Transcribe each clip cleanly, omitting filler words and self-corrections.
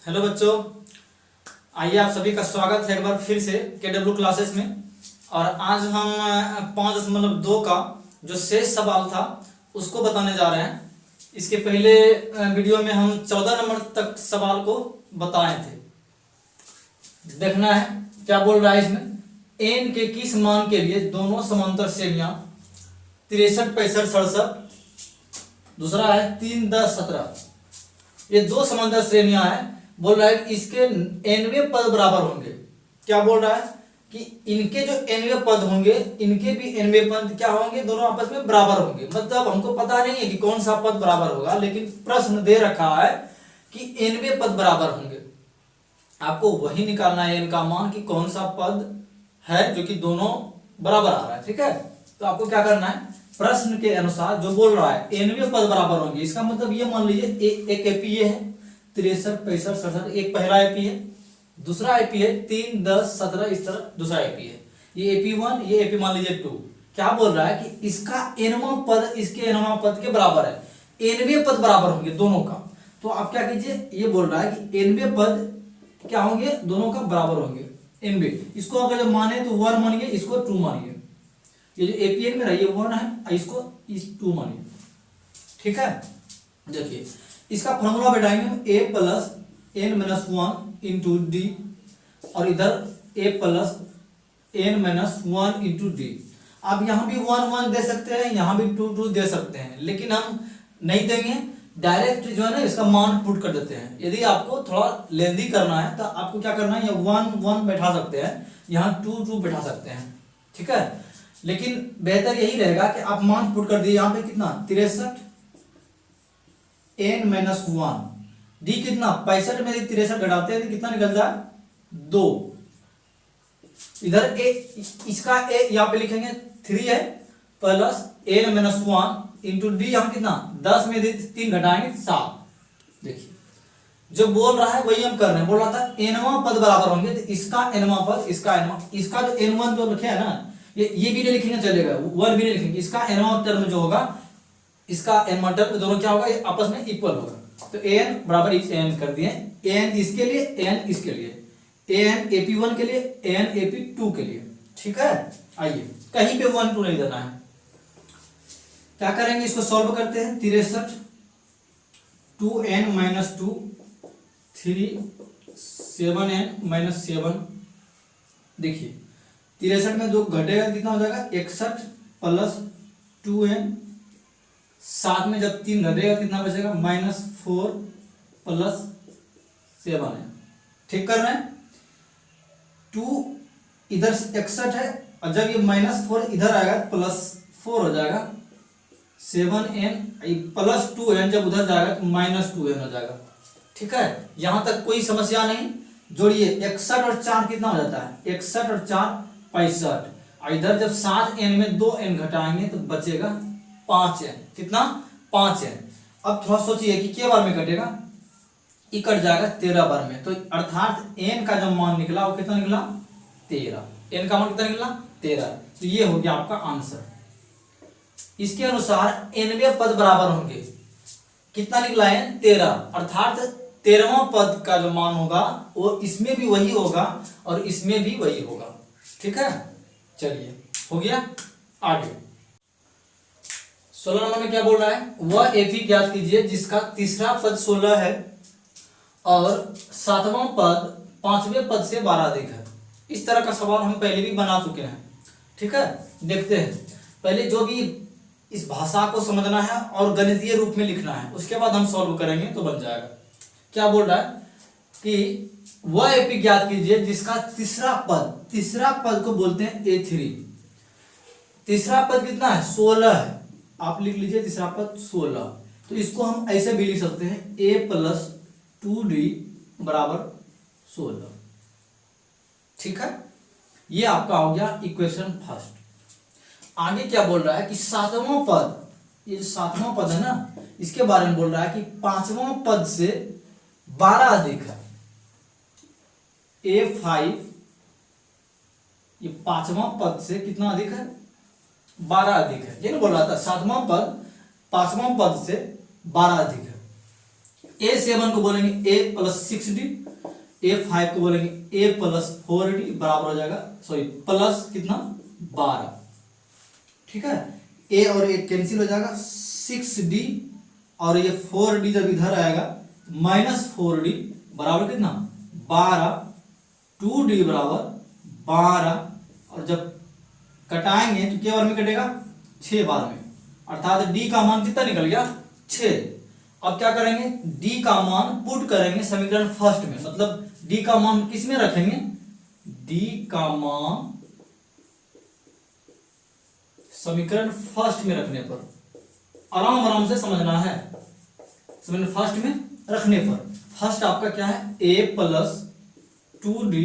Hello बच्चों, आइए आप सभी का स्वागत है एक बार फिर से KW क्लासेस में। और आज हम 5.2 का जो शेष सवाल था उसको बताने जा रहे हैं। इसके पहले वीडियो में हम 14 नंबर तक सवाल को बताए थे। देखना है क्या बोल रहा है इसमें। n के किस मान के लिए दोनों समांतर श्रेणियां 63, 65, 67, दूसरा है 3, 10, 17, ये दो समांतर श्रेणियां हैं। बोल रहा है इसके nवें पद बराबर होंगे। क्या बोल रहा है कि इनके जो nवें पद होंगे इनके भी nवें पद क्या होंगे, दोनों आपस में बराबर होंगे। मतलब हमको पता नहीं है कि कौन सा पद बराबर होगा, लेकिन प्रश्न दे रखा है कि nवें पद बराबर होंगे। आपको वही निकालना है n का मान कि कौन सा पद है जो कि दोनों बराबर आ रहा है। ठीक है, तो आपको क्या करना है, प्रश्न के अनुसार जो बोल रहा है nवें पद बराबर होंगे, इसका मतलब ये मान लीजिए एक एपी है 63, 65, 67, एक पहला एपी है, दूसरा एपी है 3, 10, 17, इस तरह दूसरा एपी है। ये एपी 1, ये एपी मान लीजिए 2। क्या बोल रहा है कि इसका nवां पद इसके nवां पद के बराबर है, nवें पद बराबर होंगे दोनों का। तो आप क्या कीजिए, ये बोल रहा है कि nवें पद क्या होंगे, दोनों का बराबर होंगे। nवें, इसको अगर जब माने तो 1 मानिए, इसको 2 मानिए। ये जो एपीएन मेरा ये 1 है, इसको इस 2 मानिए। ठीक है, देखिए इसका फॉर्मूला बैठाएंगे हम a plus n minus 1 into D, और इधर a plus n minus 1 into D. आप यहाँ भी 1 1 दे सकते हैं, यहाँ भी 2 2 दे सकते हैं, लेकिन हम नहीं देंगे, डायरेक्ट जो है ना इसका मान पुट कर देते हैं। यदि आपको थोड़ा लेंदी करना है तो आपको क्या करना है, यहाँ 1 1 बैठा सकते हैं, यहाँ 2 2 बैठा सकते हैं। ठीक है, लेकिन बेहतर यही रहेगा कि आप मान पुट कर दिए। यहाँ पे कितना 63 n माइनस 1 डी कितना 65 में 63 घटाते हैं तो कितना निकलता है 2। इधर ए, इसका ए यहाँ पे लिखेंगे 3 है plus n minus 1 into D, यहाँ कितना 10 में 3 घटाएंगे 7। देखिए जो बोल रहा है वही हम कर रहे हैं। बोल रहा था nवां पद बराबर होंगे, तो इसका nवां पद इसका जो n1 जो लिखे है ना, ये भी नहीं लिखेंगे चलेगा, 1 भी नहीं लिखेंगे। इसका nवां टर्म जो होगा, इसका nवां टर्म दोनों क्या होगा, ये आपस में इक्वल होगा। तो an बराबर n कर दिए, n इसके लिए n इसके लिए, n ap1 के लिए n ap2 के लिए। ठीक है, आइए कहीं पे 1 2 नहीं देना है। क्या करेंगे, इसको सॉल्व करते हैं। 63 2n माइनस 2 3 7n माइनस 7। देखिए 63 में जो घटेगा कितना हो जाएगा 61 प्लस 2n, 7 में जब 3 घटेगा कितना बचेगा -4 प्लस 7n। ठीक कर रहे हैं, 2 इधर 61 है, और जब ये -4 इधर आएगा प्लस 4 हो जाएगा, 7n प्लस 2n जब उधर जाएगा तो -2n हो जाएगा। ठीक है, यहां तक कोई समस्या नहीं। जोड़िए 61 और 4 कितना हो जाता है, 61 और 4 65, और इधर जब 7n में 2n घटाएंगे तो बचेगा 5n। कितना 5n। अब थोड़ा सोचिए कि क्या बार में कटेगा, ये कट जाएगा 13 बार में, तो अर्थात n का जो मान निकला वो कितना निकला 13। n का मान कितना निकला 13। तो ये हो गया आपका आंसर। इसके अनुसार nवें पद बराबर होंगे। कितना निकला है 13, अर्थात 13वां पद का जो मान होगा वो इसमें भी वही होगा और इसमें भी वही होगा। ठीक है, चलिए हो गया। आगे 16 नंबर में क्या बोल रहा है, वह एपी ज्ञात कीजिए जिसका तीसरा पद 16 है और 7वां पद 5वें पद से 12 अधिक है। इस तरह का सवाल हम पहले भी बना चुके हैं। ठीक है, देखते हैं। पहले जो भी इस भाषा को समझना है और गणितीय रूप में लिखना है, उसके बाद हम सॉल्व करेंगे तो बन जाएगा। क्या बोल रहा है कि वह एपी ज्ञात कीजिए जिसका तीसरा पद को बोलते हैं A3। तीसरा पद कितना है 16 है, आप लिख लीजिए तीसरा पद 16। तो इसको हम ऐसे भी लिख सकते हैं a प्लस 2d बराबर 16। ठीक है, ये आपका हो गया इक्वेशन फर्स्ट। आगे क्या बोल रहा है कि 7वां पद, ये जो 7वां पद है ना, इसके बारे में बोल रहा है कि 5वां पद से 12 अधिक है। A5 ये 5वां पद से कितना अधिक है 12 अधिक है। ये ना बोल रहा था 7वां पद 5वां पद से 12 अधिक है। A7 को बोलेंगे A प्लस 6D, A5 को बोलेंगे A प्लस 4D बराबर हो जाएगा, सॉरी प्लस कितना 12। ठीक है, A और A कैंसिल हो जाएगा, 6D और ये 4D जब इधर आएगा माइनस 4D बराबर कितना 12, 2D बराबर 12 और जब कटाएंगे तो क्या बार में कटेगा 6 बार में, अर्थात D का मान कितना निकल गया 6। अब क्या करेंगे, D का मान पुट करेंगे समीकरण फर्स्ट में, मतलब D का मान किस में रखेंगे, D का मान समीकरण फर्स्ट में रखने पर, आराम आराम से समझना है, समीकरण फर्स्ट में रखने पर फर्स्ट आपका क्या है A प्लस 2D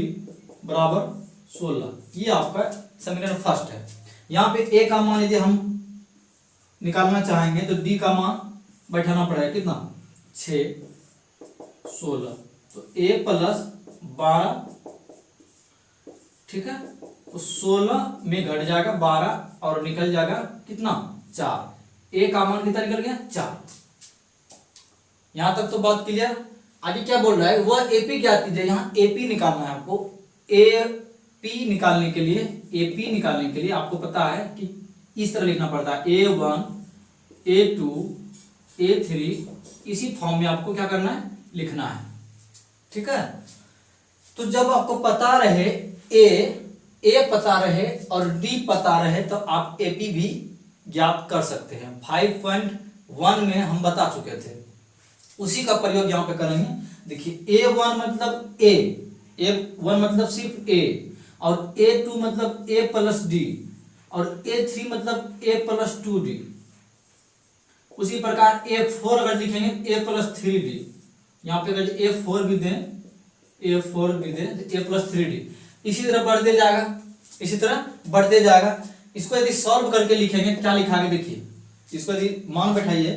बराबर 16, ये आपका समीकरण फर्स्ट है। यहाँ पे A का मान यदि हम निकालना चाहेंगे तो D का मान बैठाना पड़ेगा कितना 6 16, तो A प्लस 12, ठीक है, तो 16 में घट जाएगा 12 और निकल जाएगा कितना 4, A का मान कितना निकल गया 4। यहां तक तो बात क्लियर। आगे क्या बोल रहा है, वह AP ज्ञात कीजिए, यहाँ AP निकालना है आपको। AP निकालने के लिए, AP निकालने के लिए आपको पता है कि इस तरह लिखना पड़ता है A1 A2 A3, इसी फॉर्म में आपको क्या करना है लिखना है, ठीक है। तो जब आपको पता रहे A पता रहे और D पता रहे तो आप AP भी ज्ञात कर सकते हैं। 5.1 में हम बता चुके थे, उसी का प्रयोग यहाँ पे करेंगे। देखिए A1 मतलब A1 मतलब सिर्फ A, और A2 मतलब A प्लस D, और A3 मतलब A प्लस 2D। उसी प्रकार A4 अगर लिखेंगे A प्लस 3D, यहाँ पे अगर A4 भी दें तो A प्लस 3D, इसी तरह बढ़ते जाएगा, इसी तरह बढ़ते जाएगा। इसको यदि सॉल्व करके लिखेंगे क्या लिखागे, देखिए इसको यदि मान बैठाइए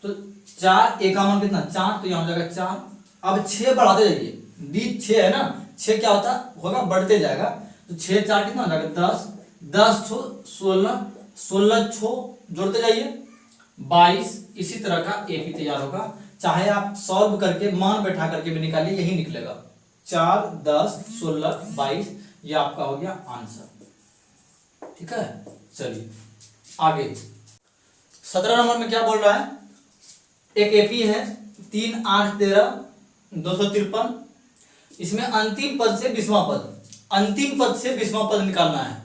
तो 4, A का मान कितना 4, तो यहाँ हो जाएगा 4। अब 6 बढ़ाते जाइए, D 6 है ना, 6 क्या होता होगा बढ़ते जाएगा, तो 6 4 कितना हो जाएगा 10, 10 छो 16, 16 छो जोड़ते जाइए 22। इसी तरह का AP तैयार होगा, चाहे आप सॉल्व करके मान बैठा करके भी निकालिए, यही निकलेगा 4 10 16 22, ये आपका हो गया आंसर, ठीक है। चलिए आगे 17 नंबर में क्या बोल रहा है, एक AP है 3 8 13 253, इसमें अंतिम पद से 20वां पद, अंतिम पद से 20वां पद निकालना है।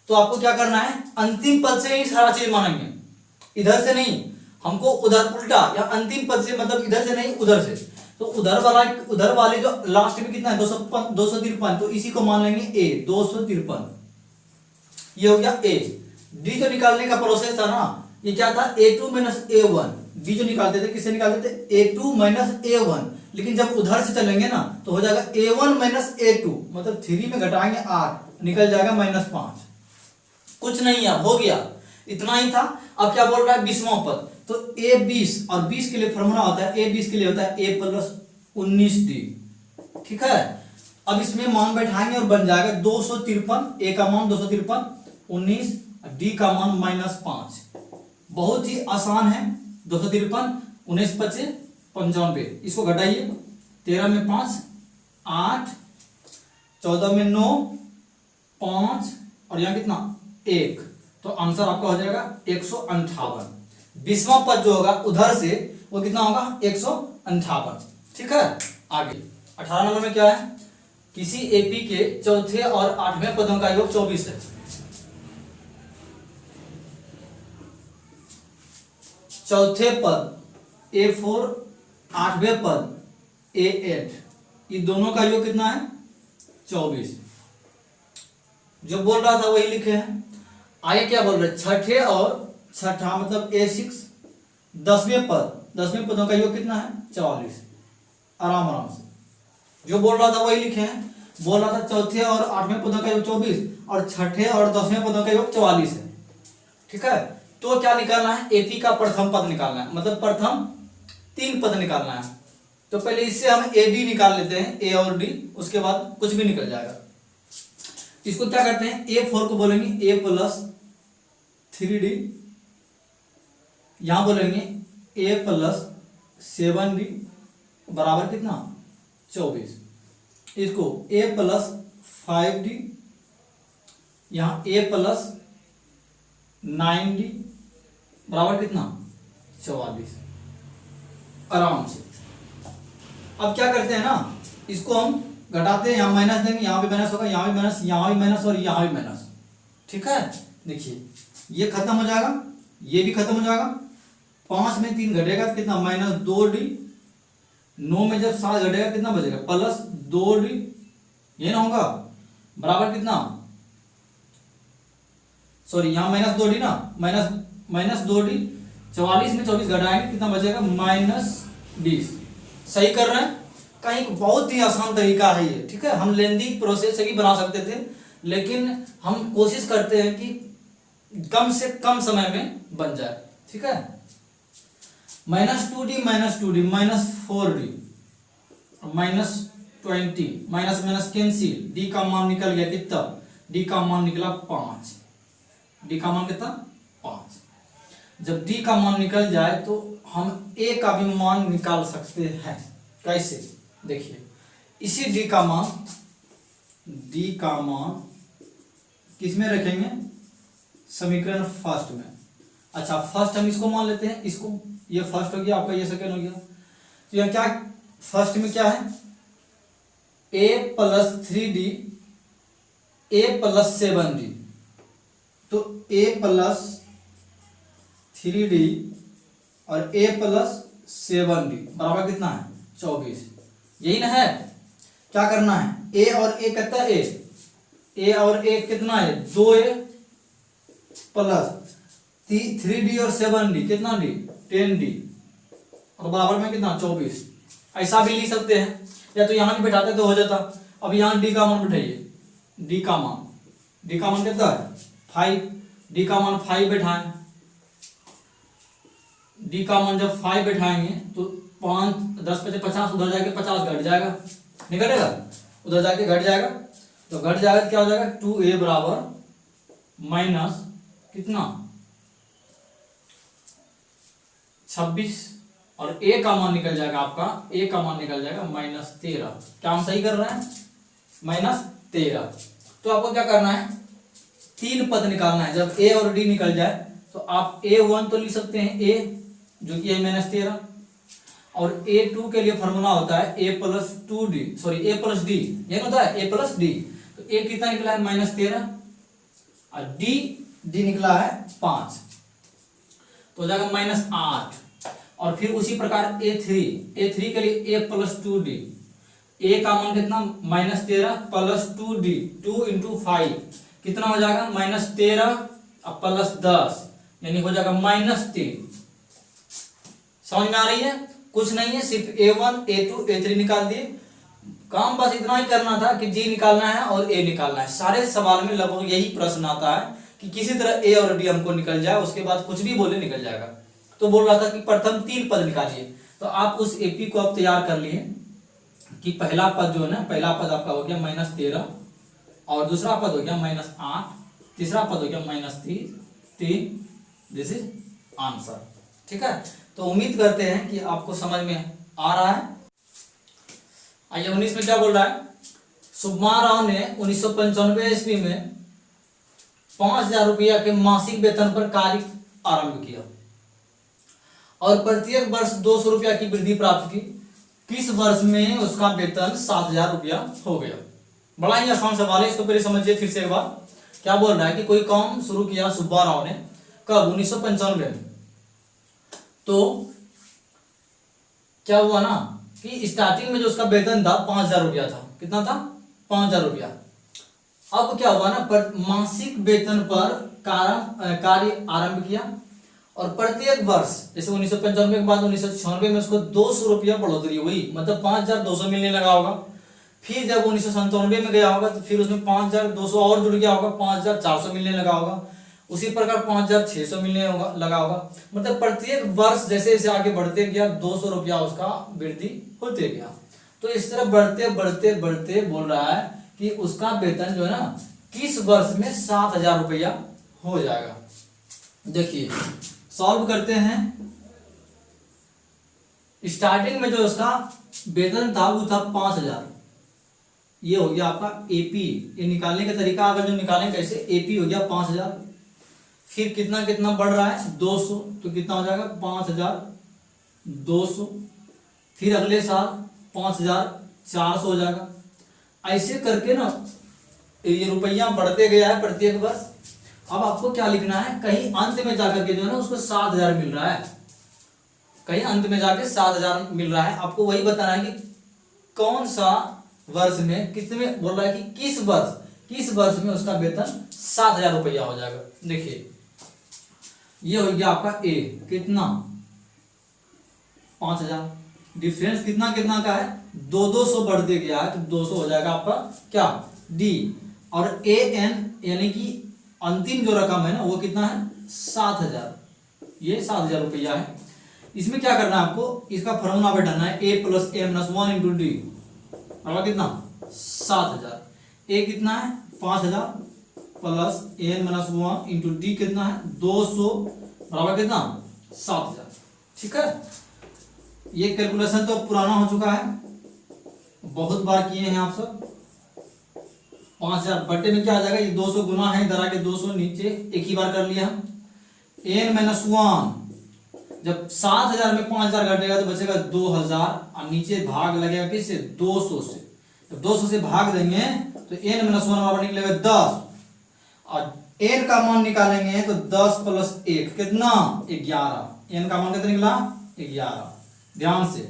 तो आपको क्या करना है, अंतिम पद से ही सारा चीज मानेंगे, इधर से नहीं, हमको उधर उल्टा, या अंतिम पद से मतलब इधर से नहीं उधर से। तो उधर वाले जो लास्ट में कितना है 253, तो इसी को मान लेंगे A 253, ये हो गया A। D जो निकालने का प्रोसेस था ना, ये क्या था A2 माइनस A1, D जो निकालते थे किससे निकालते थे A2 माइनस A1, लेकिन जब उधर से चलेंगे ना तो हो जाएगा A1 माइनस A2, मतलब 3 में घटाएंगे 8, निकल जाएगा -5। कुछ नहीं है, हो गया, इतना ही था। अब क्या बोल रहा है 20वां पद, तो A20, और 20 के लिए फॉर्मूला होता है A20 के लिए होता है A प्लस 19D, ठीक है। अब इसमें मान बैठाएंगे और बन जाएगा 253, A का मान 253, 19, D का मान -5। बहुत ही आसान है, 253 19 25 95, इसको घटाइए, 13 में 5 8, 14 में 9 5, और यहाँ कितना 1, तो आंसर आपका हो जाएगा 158। 20वां पद जो होगा उधर से वो कितना होगा 158, ठीक है। आगे 18 नंबर में क्या है, किसी AP के चौथे और 8वें पदों का योग 24 है। चौथे पद A4, 8वें पद A8, ये दोनों का योग कितना है 24। जो बोल रहा था वही लिखे हैं। आगे क्या बोल रहे, छठे और छठा मतलब A6, 10वें पदों का योग कितना है 44। आराम आराम से जो बोल रहा था वही लिखे हैं। बोल रहा था चौथे और 8वें पदों का योग 24 और छठे और 10वें पदों का योग 44 है, ठीक है। तो क्या निकालना है, AP का प्रथम पद निकालना है, मतलब प्रथम 3 पद निकालना है। तो पहले इससे हम AD निकाल लेते हैं, A और D, उसके बाद कुछ भी निकल जाएगा। इसको क्या करते हैं, A4 को बोलेंगे A प्लस 3D, यहां बोलेंगे A प्लस 7D, बराबर कितना 24। इसको a प्लस 5d, यहाँ a प्लस 9d बराबर कितना 44। आराम से। अब क्या करते हैं ना, इसको हम घटाते हैं, यहाँ माइनस देंगे, यहाँ भी माइनस होगा, यहाँ भी माइनस, यहाँ भी माइनस और यहाँ भी माइनस। ठीक है, देखिए ये खत्म हो जाएगा, ये भी खत्म हो जाएगा। 5 में 3 घटेगा कितना -2d, 9 में जब 7 घटेगा कितना बचेगा +2d, ये ना होगा बराबर कितना, सॉरी यहाँ -2d ना, -2d। 44 में 24 घटाएंगे कितना बचेगा -20। सही कर रहे हैं, कहीं बहुत ही आसान तरीका है ये। ठीक है, हम लेंदी प्रोसेस से भी बना सकते थे, लेकिन हम कोशिश करते हैं कि कम से कम समय में बन जाए। ठीक है, -2d -4d -20, minus minus cancel, d का मान निकल गया कितना, d का मान निकला 5, d का मान कितना 5। जब d का मान निकल जाए तो हम a का भी मान निकाल सकते हैं। कैसे, देखिए इसी d का मान किस में रखेंगे, समीकरण फर्स्ट में। अच्छा, फर्स्ट हम इसको मान लेते हैं, इसको, ये फर्स्ट हो गया आपका, ये सेकंड हो गया। तो यहाँ क्या फर्स्ट में क्या है, a plus 3d a plus 7d, तो a प्लस 3d और a प्लस 7d बराबर कितना है 24। यही ना है, क्या करना है, a और a कितना है, a और a कितना है 2a प्लस 3d और 7d कितना d 10d और बराबर में कितना 24। ऐसा भी लिख सकते हैं, या तो यहां भी बैठाते तो हो जाता। अब यहां d का मान बैठाइए, d का मान कितना है 5, d का मान 5 बैठाएं, d का मान जब 5 बैठाएंगे तो 5 10 × 50, उधर जाके 50 घट जाएगा, नहीं घटेगा, उधर जाके घट जाएगा, तो घट जाएगा तो क्या हो जाएगा 2a बराबर माइनस कितना 26, और a का मान निकल जाएगा आपका, a का मान निकल जाएगा -13। क्या हम सही कर रहे हैं, -13। तो आपको क्या करना है, 3 पद निकालना है। जब a और d निकल जाए तो आप a1 तो लिख सकते हैं a, जो कि है -13, और a2 के लिए फॉर्मूला होता है a plus 2d, sorry a plus d, ये होता है a प्लस d। तो a कितना निकला है -13 और d निकला है 5, तो हो जाएगा -8। और फिर उसी प्रकार a3 के लिए a प्लस 2d, a का मान कितना -13 प्लस 2d, 2 × 5 कितना हो जाएगा -13 और प्लस 10, यानी हो जाएगा -3। समझ में आ रही है, कुछ नहीं है, सिर्फ a1 a2 a3 निकाल दिए। काम बस इतना ही करना था कि g निकालना है और a निकालना है। सारे सवाल में लगभग यही प्रश्न आता है कि किसी तरह a और d हमको निकल जाए, उसके बाद कुछ भी बोले निकल जाएगा। तो बोल रहा था कि प्रथम 3 पद निकालिए, तो आप उस एपी को आप तैयार कर लिए कि पहला पद जो है ना, पहला पद आपका हो गया -13 और दूसरा पद हो गया -8, तीसरा पद हो गया -3। This is answer. ठीक है, तो उम्मीद करते हैं कि आपको समझ में आ रहा है। आइए 19 में क्या बोल रहा है, सुब्बा राव ने 1995 ईस्वी में 5000 रुपया के मासिक वेतन पर कार्य आरंभ किया और प्रत्येक वर्ष 200 रुपया की वृद्धि प्राप्त की। किस वर्ष में उसका वेतन 7000 रुपया हो गया। बड़ा ही आसान सवाल है, इसको पहले समझिए फिर से एक बार। क्या बोल रहा है कि कोई काम शुरू किया सुब्बा राव ने, कब 1995 में। तो क्या हुआ ना कि स्टार्टिंग में जो उसका वेतन था 5000 रुपया था। कितना था 5000 रुपया। अब क्या हुआ ना, मासिक वेतन पर कार्य आरंभ किया और प्रत्येक वर्ष, जैसे 1995 के बाद 1996 में उसको 200 रुपया बढ़ोतरी हुई, मतलब 5200 मिलने लगा होगा। फिर जब 1997 में गया होगा तो फिर उसमें 5200 और जुड़ गया होगा, 5400 मिलने लगा होगा। उसी प्रकार 5600 मिलने लगा होगा। मतलब प्रत्येक वर्ष जैसे जैसे आगे बढ़ते गया 200 रुपया उसका वृद्धि होते गया। तो इस तरह बढ़ते बढ़ते बढ़ते बोल रहा है कि उसका वेतन जो है ना किस वर्ष में 7000 रुपया हो जाएगा। देखिए सॉल्व करते हैं। स्टार्टिंग में जो उसका वेतन था वो था 5,000। ये हो गया आपका एपी। ये निकालने का तरीका अगर जो निकालें कैसे, एपी हो गया 5,000, फिर कितना कितना बढ़ रहा है 200, तो कितना हो जाएगा 5,200, फिर अगले साल 5,400 हो जाएगा। ऐसे करके ना ये रुपया बढ़ते गया है प्रत्येक वर्ष। अब आपको क्या लिखना है, कहीं अंत में जाकर के जो है ना उसको 7,000 मिल रहा है, कहीं अंत में जाके 7,000 मिल रहा है। आपको वही बताना है कि कौन सा वर्ष में कितने में बोल रहा है कि किस वर्ष में उसका वेतन 7,000 रुपया हो जाएगा। देखिए ये हो गया आपका ए, कितना 5,000, डिफरेंस कितना कितना का है 200 बढ़ते गया है, तो 200 हो जाएगा आपका क्या डी। और ए एन यानी कि अंतिम जो रकम है ना वो कितना है 7,000, ये 7,000 रुपया है। इसमें क्या करना है आपको, इसका फॉर्मूला बैठाना है A plus A minus 1 into D, बराबर कितना 7,000। ए कितना है 5,000 plus N minus 1 into D कितना है 200, बराबर कितना 7,000। ठीक है, ये कैलकुलेशन तो पुराना हो चुका है, बहुत बार किए हैं आप सब। 5,000 बटे में क्या आ जाएगा, ये 200 गुना है, इधर आके 200 नीचे एक ही बार कर लिया हम। एन माइनस 1, जब 7,000 में 5,000 घटेगा तो बचेगा 2,000, और नीचे भाग लगेगा किससे 200 से। जब 200 से भाग देंगे तो एन माइनस 1 बराबर निकलेगा 10, और एन का मान निकालेंगे तो 10 प्लस 1 कितना 11। एन का मान कितना निकला 11, ध्यान से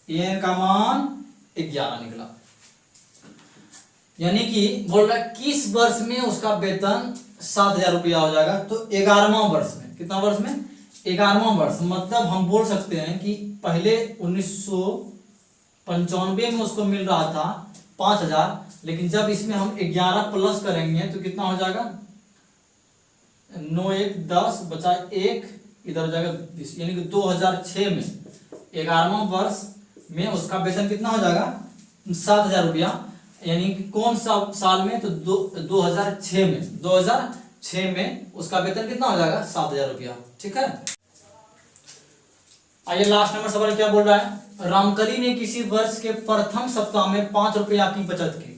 एन का मान 11 निकला। यानी कि बोल रहा है किस वर्ष में उसका वेतन 7,000 रुपया हो जाएगा, तो 11वां वर्ष में। कितना वर्ष में 11वां वर्ष, मतलब हम बोल सकते हैं कि पहले 1995 में उसको मिल रहा था 5,000, लेकिन जब इसमें हम 11 प्लस करेंगे तो कितना हो जाएगा 9 1 10 बचा 1 इधर हो जाएगा 20, यानी कि 2006 में 11वां वर्ष में उसका वेतन कितना हो जाएगा 7,000 रुपया। यानी कि कौन सा साल में, तो 2006 में, 2006 में उसका वेतन कितना हो जाएगा 7,000 रुपया। ठीक है, आइए लास्ट नंबर सवाल क्या बोल रहा है, रामकली ने किसी वर्ष के प्रथम सप्ताह में 5 रुपया की बचत की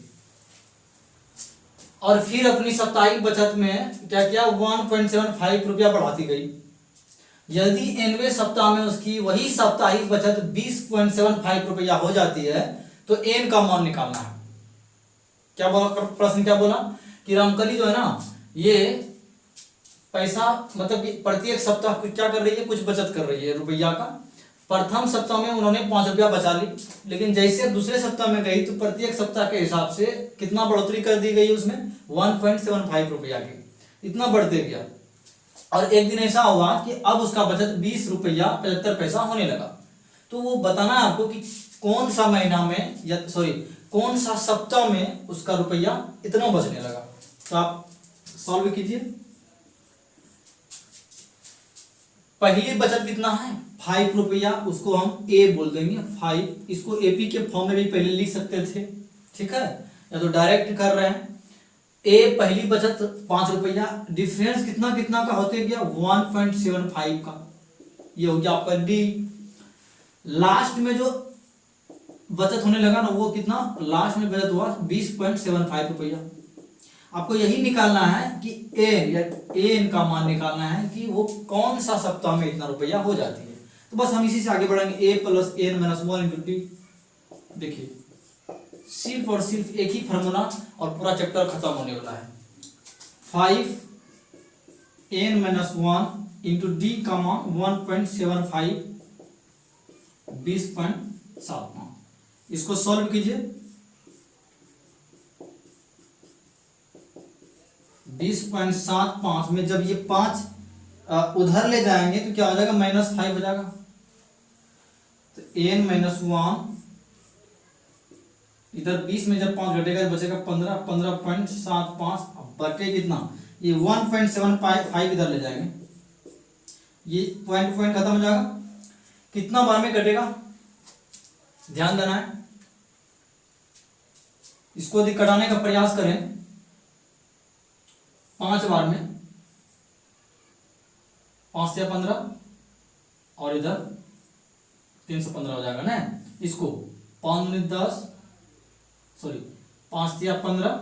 और फिर अपनी साप्ताहिक बचत में क्या किया 1.75 रुपया बढ़ाती गई। यदि एनवें सप्ताह में उसकी वही साप्ताहिक बचत 20.75 रुपया हो जाती है तो एन का मान निकालना है। क्या बोला प्रश्न, क्या बोला कि रामकली जो है ना ये पैसा मतलब कि प्रत्येक सप्ताह क्या कर रही है, कुछ बचत कर रही है रुपया का। प्रथम सप्ताह में उन्होंने 5 रुपया बचा ली, लेकिन जैसे दूसरे सप्ताह में गई तो प्रत्येक सप्ताह के हिसाब से कितना बढ़ोतरी कर दी गई उसमें 1.75 रुपया की, इतना बढ़ते गया। और एक दिन ऐसा हुआ कि अब उसका बचत 20 रुपया 75 पैसा होने लगा। तो वो बताना है आपको कि कौन सा महीना में या सॉरी कौन सा सप्ताह में उसका रुपया इतना बचने लगा। तो आप सॉल्व कीजिए। पहली बचत कितना है 5 रुपया, उसको हम ए बोल देंगे 5, इसको एपी के फॉर्म में भी पहले लिख सकते थे। ठीक है, या तो डायरेक्ट कर रहे हैं। ए पहली बचत 5 रुपया, डिफरेंस कितना कितना का होते गया 1.75 का, ये हो गया आपका डी। लास्ट में जो बचत होने लगा ना वो कितना, लास्ट में बचत हुआ 20.75 रुपया। आपको यही निकालना है कि एन या एन का मान निकालना है कि वो कौन सा सप्ताह में इतना रुपया हो जाती है। तो बस हम इसी से आगे बढ़ेंगे, A plus N minus 1 into D. देखिए सिर्फ और सिर्फ एक ही फार्मूला और पूरा चैप्टर खत्म होने वाला है। 5 एन माइनस 1 इंटू डी का मान 1.75 20.75। इसको सॉल्व कीजिए। 20.75 में जब ये 5 उधर ले जाएंगे तो क्या हो जाएगा -5 हो जाएगा। तो एन माइनस 1 इधर 20 में जब 5 घटेगा तो बचेगा 15.75 बटे कितना, ये 1.75 इधर ले जाएंगे, ये पॉइंट खत्म हो जाएगा। कितना बार में घटेगा ध्यान देना है। इसको यदि कटाने का प्रयास करें 5 बार में, 5 से 15 और इधर 315 हो जाएगा ना। इसको 5 दूनी 10, सॉरी 5 तिया 15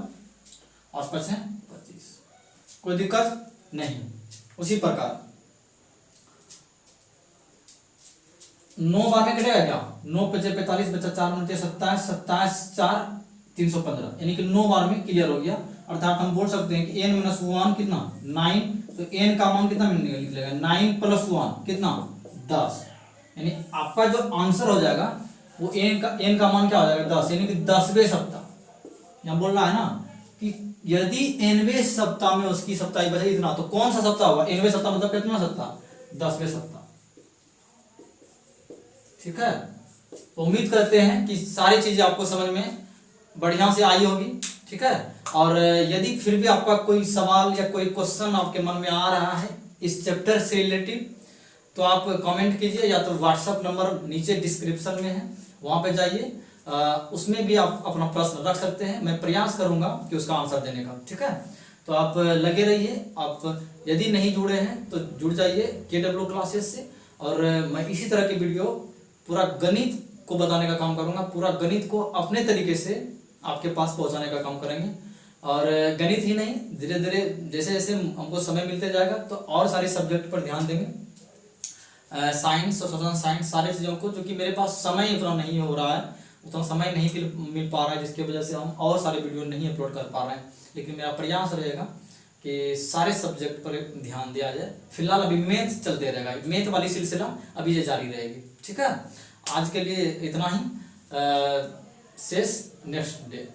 और 5 है 25। कोई दिक्कत नहीं। उसी प्रकार 9 बार में कटेगा क्या, 9 पचे 45 बचा 4 उनते 27, 27 4 315, यानी कि 9 बार में क्लियर हो गया। अर्थात हम बोल सकते हैं कि n - 1 कितना 9, तो n का मान कितना निकलेगा 9 + 1 कितना 10, यानी आपका जो आंसर हो जाएगा वो n का मान क्या हो जाएगा 10, यानी कि 10वें सप्ताह। यहाँ बोल रहा है ना कि यदि nवें सप्ताह में उसकी सप्ताह बचा इतना, तो कौन सा सप्ताह होगा, nवें सप्ताह मतलब कितना सप्ताह, 10वें सप्ताह। ठीक है, तो उम्मीद करते हैं कि सारी चीजें आपको समझ में बढ़िया से आई होगी। ठीक है, और यदि फिर भी आपका कोई सवाल या कोई क्वेश्चन आपके मन में आ रहा है इस चैप्टर से रिलेटेड, तो आप कमेंट कीजिए, या तो व्हाट्सएप नंबर नीचे डिस्क्रिप्शन में है वहां पे जाइए, उसमें भी आप अपना प्रश्न रख सकते हैं। मैं प्रयास करूंगा कि उसका आंसर देने का। ठीक है, तो आप लगे रहिए। आप यदि नहीं जुड़े हैं तो जुड़ जाइए KW क्लासेस से, और मैं इसी तरह की वीडियो पूरा गणित को बताने का काम करूंगा, पूरा गणित को अपने तरीके से आपके पास पहुंचाने का काम करेंगे। और गणित ही नहीं, धीरे धीरे जैसे जैसे हमको समय मिलते जाएगा तो और सारे सब्जेक्ट पर ध्यान देंगे, साइंस और सोशल साइंस सारी चीज़ों को, जो कि मेरे पास समय उतना नहीं हो रहा है, उतना समय नहीं मिल पा रहा है, जिसकी वजह से हम और सारे वीडियो नहीं अपलोड कर पा रहे हैं। लेकिन मेरा प्रयास रहेगा कि सारे सब्जेक्ट पर ध्यान दिया जाए। फिलहाल अभी मैथ चलते रहेगा, मैथ वाली सिलसिला अभी ये जारी रहेगी। ठीक है, आज के लिए इतना ही, शेष नेक्स्ट डे।